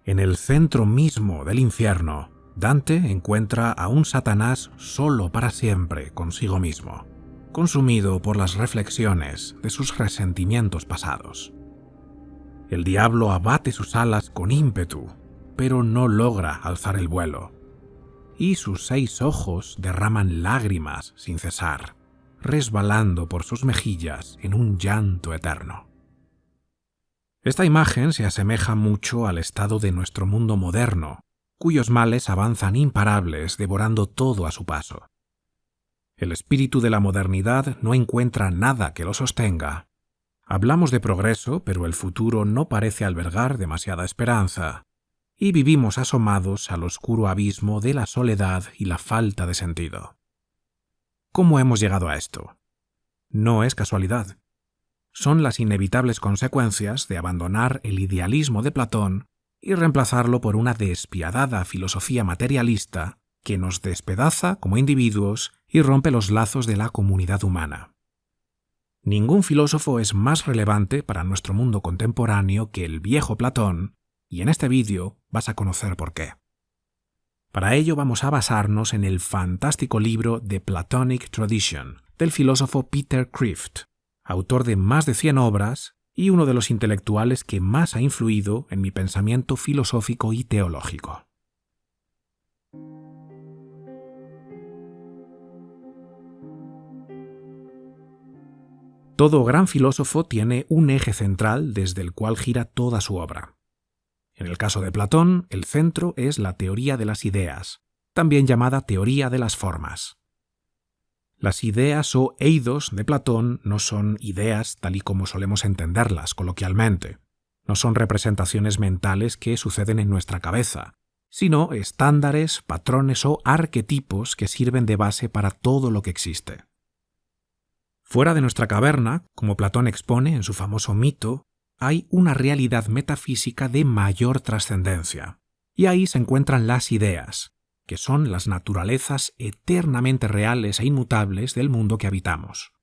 En el centro mismo del infierno, Dante encuentra a un Satanás solo para siempre consigo mismo, consumido por las reflexiones de sus resentimientos pasados. El diablo abate sus alas con ímpetu, pero no logra alzar el vuelo, y sus 6 ojos derraman lágrimas sin cesar, resbalando por sus mejillas en un llanto eterno. Esta imagen se asemeja mucho al estado de nuestro mundo moderno, cuyos males avanzan imparables devorando todo a su paso. El espíritu de la modernidad no encuentra nada que lo sostenga. Hablamos de progreso, pero el futuro no parece albergar demasiada esperanza, y vivimos asomados al oscuro abismo de la soledad y la falta de sentido. ¿Cómo hemos llegado a esto? No es casualidad. Son las inevitables consecuencias de abandonar el idealismo de Platón y reemplazarlo por una despiadada filosofía materialista que nos despedaza como individuos y rompe los lazos de la comunidad humana. Ningún filósofo es más relevante para nuestro mundo contemporáneo que el viejo Platón, y en este vídeo vas a conocer por qué. Para ello vamos a basarnos en el fantástico libro The Platonic Tradition, del filósofo Peter Kreeft, autor de más de 100 obras y uno de los intelectuales que más ha influido en mi pensamiento filosófico y teológico. Todo gran filósofo tiene un eje central desde el cual gira toda su obra. En el caso de Platón, el centro es la teoría de las ideas, también llamada teoría de las formas. Las ideas o eidos de Platón no son ideas tal y como solemos entenderlas coloquialmente. No son representaciones mentales que suceden en nuestra cabeza, sino estándares, patrones o arquetipos que sirven de base para todo lo que existe. Fuera de nuestra caverna, como Platón expone en su famoso mito, hay una realidad metafísica de mayor trascendencia, y ahí se encuentran las ideas, que son las naturalezas eternamente reales e inmutables del mundo que habitamos.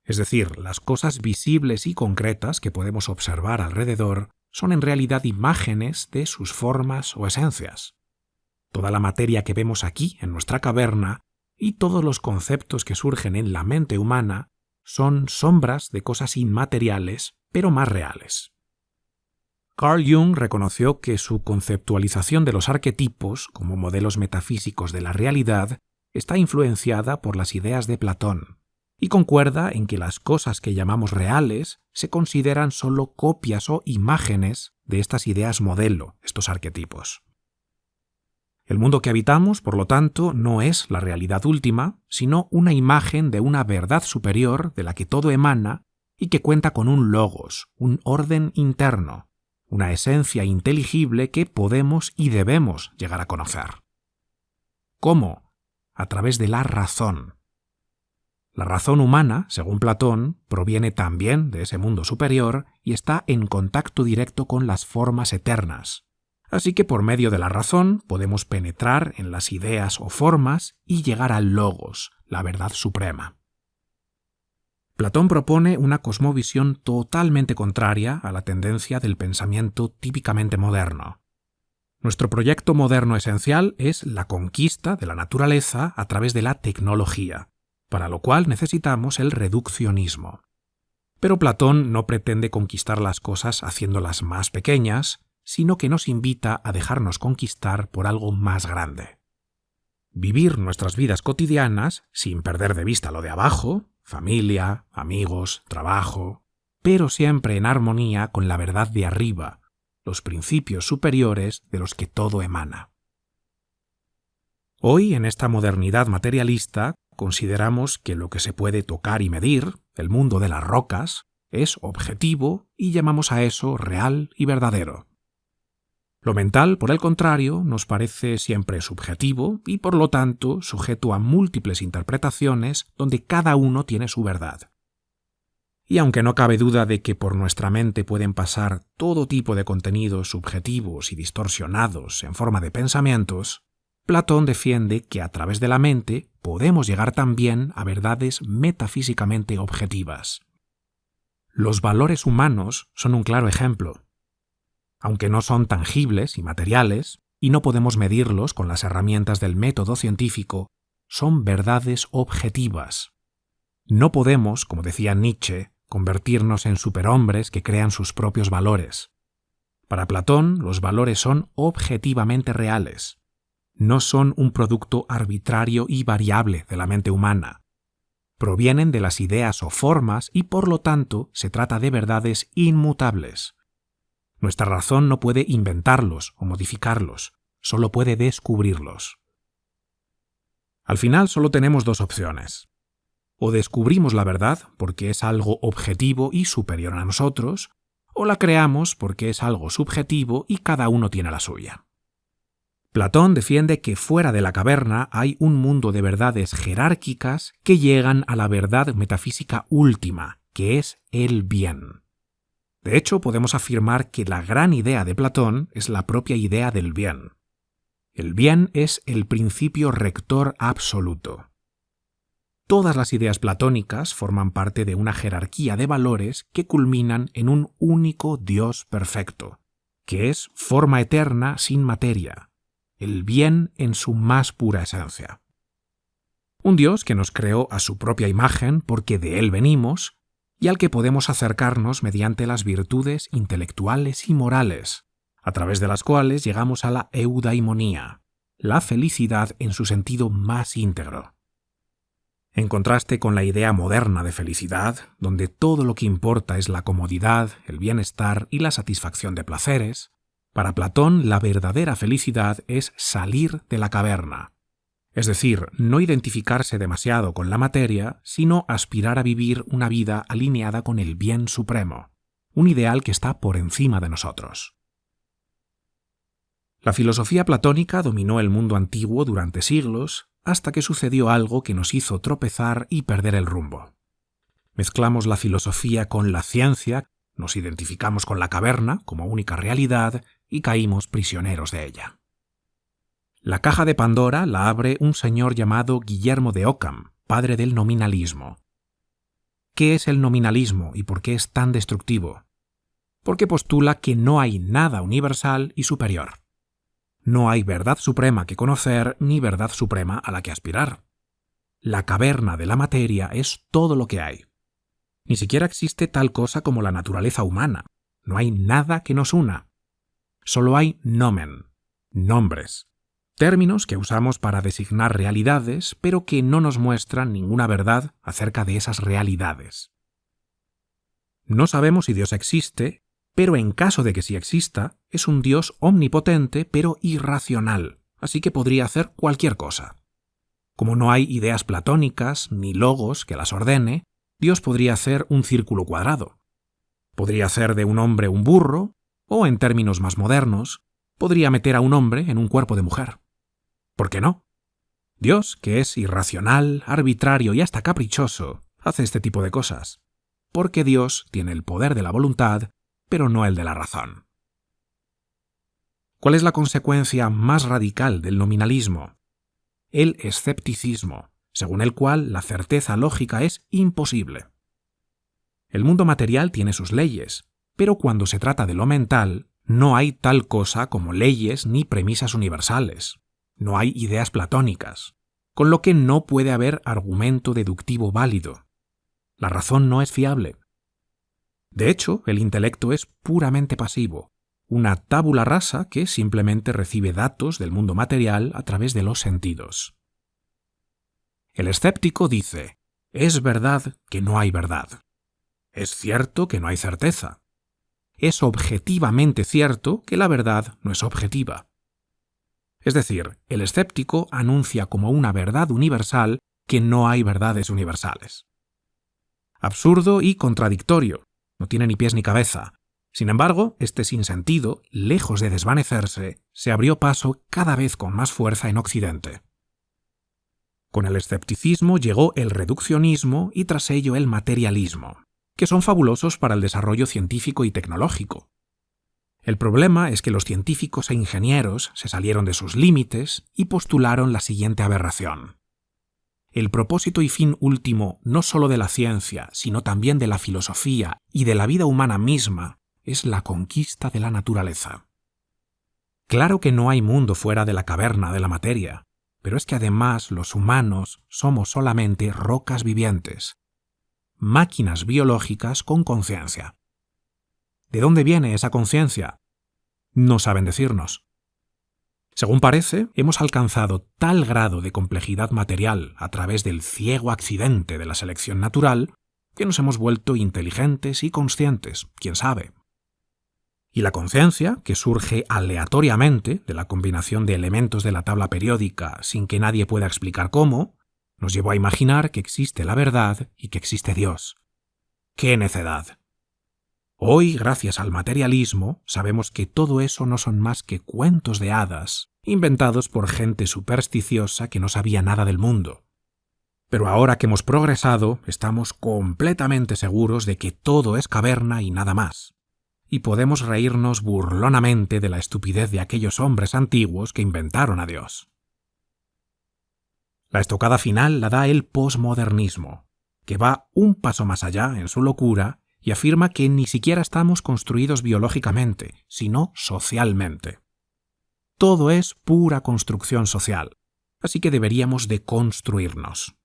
Es decir, las cosas visibles y concretas que podemos observar alrededor son en realidad imágenes de sus formas o esencias. Toda la materia que vemos aquí en nuestra caverna y todos los conceptos que surgen en la mente humana son sombras de cosas inmateriales, pero más reales. Carl Jung reconoció que su conceptualización de los arquetipos como modelos metafísicos de la realidad está influenciada por las ideas de Platón, y concuerda en que las cosas que llamamos reales se consideran solo copias o imágenes de estas ideas modelo, estos arquetipos. El mundo que habitamos, por lo tanto, no es la realidad última, sino una imagen de una verdad superior de la que todo emana y que cuenta con un logos, un orden interno, una esencia inteligible que podemos y debemos llegar a conocer. ¿Cómo? A través de la razón. La razón humana, según Platón, proviene también de ese mundo superior y está en contacto directo con las formas eternas. Así que por medio de la razón podemos penetrar en las ideas o formas y llegar al logos, la verdad suprema. Platón propone una cosmovisión totalmente contraria a la tendencia del pensamiento típicamente moderno. Nuestro proyecto moderno esencial es la conquista de la naturaleza a través de la tecnología, para lo cual necesitamos el reduccionismo. Pero Platón no pretende conquistar las cosas haciéndolas más pequeñas, sino que nos invita a dejarnos conquistar por algo más grande. Vivir nuestras vidas cotidianas sin perder de vista lo de abajo, familia, amigos, trabajo, pero siempre en armonía con la verdad de arriba, los principios superiores de los que todo emana. Hoy, en esta modernidad materialista, consideramos que lo que se puede tocar y medir, el mundo de las rocas, es objetivo y llamamos a eso real y verdadero. Lo mental, por el contrario, nos parece siempre subjetivo y, por lo tanto, sujeto a múltiples interpretaciones donde cada uno tiene su verdad. Y aunque no cabe duda de que por nuestra mente pueden pasar todo tipo de contenidos subjetivos y distorsionados en forma de pensamientos, Platón defiende que a través de la mente podemos llegar también a verdades metafísicamente objetivas. Los valores humanos son un claro ejemplo. aunque no son tangibles y materiales, y no podemos medirlos con las herramientas del método científico, son verdades objetivas. No podemos, como decía Nietzsche, convertirnos en superhombres que crean sus propios valores. Para Platón, los valores son objetivamente reales. No son un producto arbitrario y variable de la mente humana. Provienen de las ideas o formas y, por lo tanto, se trata de verdades inmutables. Nuestra razón no puede inventarlos o modificarlos, solo puede descubrirlos. Al final solo tenemos dos opciones. O descubrimos la verdad porque es algo objetivo y superior a nosotros, o la creamos porque es algo subjetivo y cada uno tiene la suya. Platón defiende que fuera de la caverna hay un mundo de verdades jerárquicas que llegan a la verdad metafísica última, que es el bien. De hecho, podemos afirmar que la gran idea de Platón es la propia idea del bien. El bien es el principio rector absoluto. Todas las ideas platónicas forman parte de una jerarquía de valores que culminan en un único Dios perfecto, que es forma eterna sin materia, el bien en su más pura esencia. Un Dios que nos creó a su propia imagen porque de él venimos y al que podemos acercarnos mediante las virtudes intelectuales y morales, a través de las cuales llegamos a la eudaimonía, la felicidad en su sentido más íntegro. En contraste con la idea moderna de felicidad, donde todo lo que importa es la comodidad, el bienestar y la satisfacción de placeres, para Platón la verdadera felicidad es salir de la caverna, es decir, no identificarse demasiado con la materia, sino aspirar a vivir una vida alineada con el bien supremo, un ideal que está por encima de nosotros. La filosofía platónica dominó el mundo antiguo durante siglos, hasta que sucedió algo que nos hizo tropezar y perder el rumbo. Mezclamos la filosofía con la ciencia, nos identificamos con la caverna como única realidad y caímos prisioneros de ella. La caja de Pandora la abre un señor llamado Guillermo de Ockham, padre del nominalismo. ¿Qué es el nominalismo y por qué es tan destructivo? Porque postula que no hay nada universal y superior. No hay verdad suprema que conocer ni verdad suprema a la que aspirar. La caverna de la materia es todo lo que hay. Ni siquiera existe tal cosa como la naturaleza humana. No hay nada que nos una. Solo hay nomen, nombres, términos que usamos para designar realidades, pero que no nos muestran ninguna verdad acerca de esas realidades. No sabemos si Dios existe, pero en caso de que sí exista, es un Dios omnipotente pero irracional, así que podría hacer cualquier cosa. Como no hay ideas platónicas ni logos que las ordene, Dios podría hacer un círculo cuadrado. Podría hacer de un hombre un burro, o en términos más modernos, podría meter a un hombre en un cuerpo de mujer. ¿Por qué no? Dios, que es irracional, arbitrario y hasta caprichoso, hace este tipo de cosas, porque Dios tiene el poder de la voluntad, pero no el de la razón. ¿Cuál es la consecuencia más radical del nominalismo? El escepticismo, según el cual la certeza lógica es imposible. El mundo material tiene sus leyes, pero cuando se trata de lo mental, no hay tal cosa como leyes ni premisas universales. No hay ideas platónicas, con lo que no puede haber argumento deductivo válido. La razón no es fiable. De hecho, el intelecto es puramente pasivo, una tabula rasa que simplemente recibe datos del mundo material a través de los sentidos. El escéptico dice, es verdad que no hay verdad. Es cierto que no hay certeza. Es objetivamente cierto que la verdad no es objetiva. Es decir, el escéptico anuncia como una verdad universal que no hay verdades universales. Absurdo y contradictorio. No tiene ni pies ni cabeza. Sin embargo, este sinsentido, lejos de desvanecerse, se abrió paso cada vez con más fuerza en Occidente. Con el escepticismo llegó el reduccionismo y tras ello el materialismo, que son fabulosos para el desarrollo científico y tecnológico. El problema es que los científicos e ingenieros se salieron de sus límites y postularon la siguiente aberración. El propósito y fin último no solo de la ciencia, sino también de la filosofía y de la vida humana misma, es la conquista de la naturaleza. Claro que no hay mundo fuera de la caverna de la materia, pero es que además los humanos somos solamente rocas vivientes, máquinas biológicas con conciencia. ¿De dónde viene esa conciencia? No saben decirnos. Según parece, hemos alcanzado tal grado de complejidad material a través del ciego accidente de la selección natural que nos hemos vuelto inteligentes y conscientes, quién sabe. Y la conciencia, que surge aleatoriamente de la combinación de elementos de la tabla periódica sin que nadie pueda explicar cómo, nos llevó a imaginar que existe la verdad y que existe Dios. ¡Qué necedad! Hoy, gracias al materialismo, sabemos que todo eso no son más que cuentos de hadas, inventados por gente supersticiosa que no sabía nada del mundo. Pero ahora que hemos progresado, estamos completamente seguros de que todo es caverna y nada más. Y podemos reírnos burlonamente de la estupidez de aquellos hombres antiguos que inventaron a Dios. La estocada final la da el posmodernismo, que va un paso más allá en su locura y afirma que ni siquiera estamos construidos biológicamente, sino socialmente. Todo es pura construcción social, así que deberíamos de construirnos.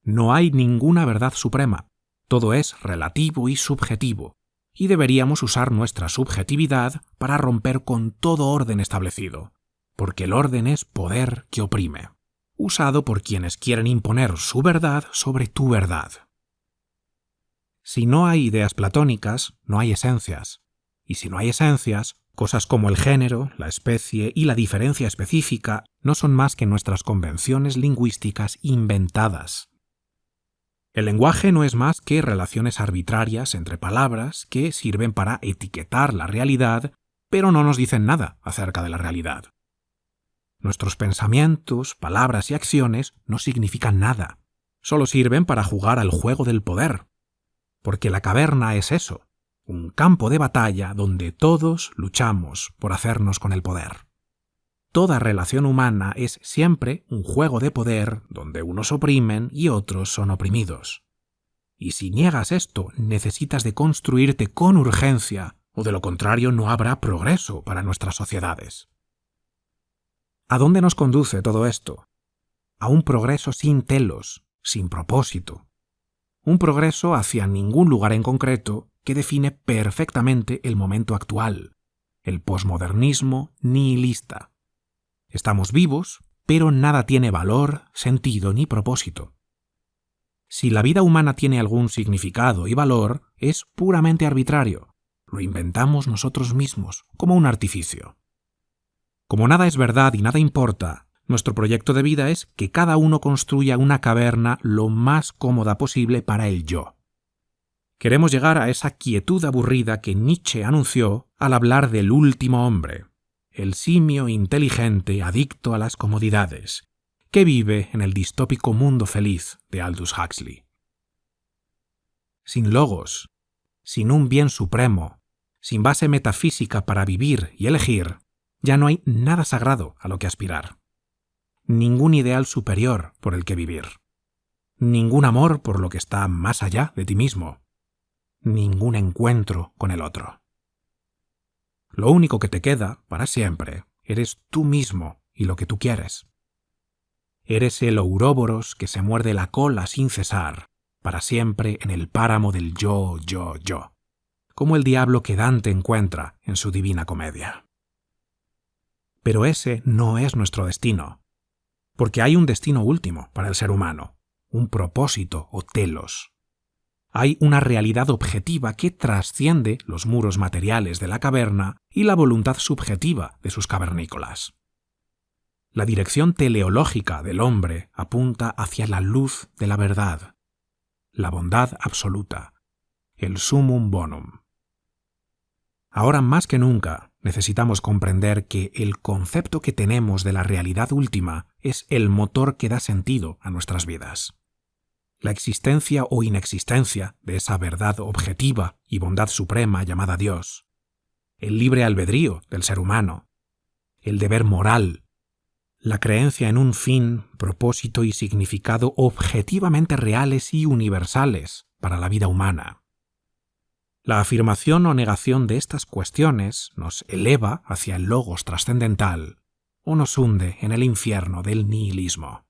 No hay ninguna verdad suprema, todo es relativo y subjetivo, y deberíamos usar nuestra subjetividad para romper con todo orden establecido, porque el orden es poder que oprime, usado por quienes quieren imponer su verdad sobre tu verdad. Si no hay ideas platónicas, no hay esencias, y si no hay esencias, cosas como el género, la especie y la diferencia específica no son más que nuestras convenciones lingüísticas inventadas. El lenguaje no es más que relaciones arbitrarias entre palabras que sirven para etiquetar la realidad, pero no nos dicen nada acerca de la realidad. Nuestros pensamientos, palabras y acciones no significan nada, solo sirven para jugar al juego del poder. Porque la caverna es eso, un campo de batalla donde todos luchamos por hacernos con el poder. Toda relación humana es siempre un juego de poder donde unos oprimen y otros son oprimidos. Y si niegas esto, necesitas de construirte con urgencia, o de lo contrario no habrá progreso para nuestras sociedades. ¿A dónde nos conduce todo esto? A un progreso sin telos, sin propósito. Un progreso hacia ningún lugar en concreto que define perfectamente el momento actual, el posmodernismo nihilista. Estamos vivos, pero nada tiene valor, sentido ni propósito. Si la vida humana tiene algún significado y valor, es puramente arbitrario. Lo inventamos nosotros mismos, como un artificio. Como nada es verdad y nada importa, nuestro proyecto de vida es que cada uno construya una caverna lo más cómoda posible para el yo. Queremos llegar a esa quietud aburrida que Nietzsche anunció al hablar del último hombre, el simio inteligente adicto a las comodidades, que vive en el distópico mundo feliz de Aldous Huxley. Sin logos, sin un bien supremo, sin base metafísica para vivir y elegir, ya no hay nada sagrado a lo que aspirar. Ningún ideal superior por el que vivir. Ningún amor por lo que está más allá de ti mismo. Ningún encuentro con el otro. Lo único que te queda, para siempre, eres tú mismo y lo que tú quieres. Eres el ouroboros que se muerde la cola sin cesar, para siempre en el páramo del yo, como el diablo que Dante encuentra en su Divina Comedia. Pero ese no es nuestro destino, porque hay un destino último para el ser humano, un propósito o telos. Hay una realidad objetiva que trasciende los muros materiales de la caverna y la voluntad subjetiva de sus cavernícolas. La dirección teleológica del hombre apunta hacia la luz de la verdad, la bondad absoluta, el summum bonum. Ahora más que nunca necesitamos comprender que el concepto que tenemos de la realidad última es el motor que da sentido a nuestras vidas. La existencia o inexistencia de esa verdad objetiva y bondad suprema llamada Dios, el libre albedrío del ser humano, el deber moral, la creencia en un fin, propósito y significado objetivamente reales y universales para la vida humana. La afirmación o negación de estas cuestiones nos eleva hacia el logos trascendental o nos hunde en el infierno del nihilismo.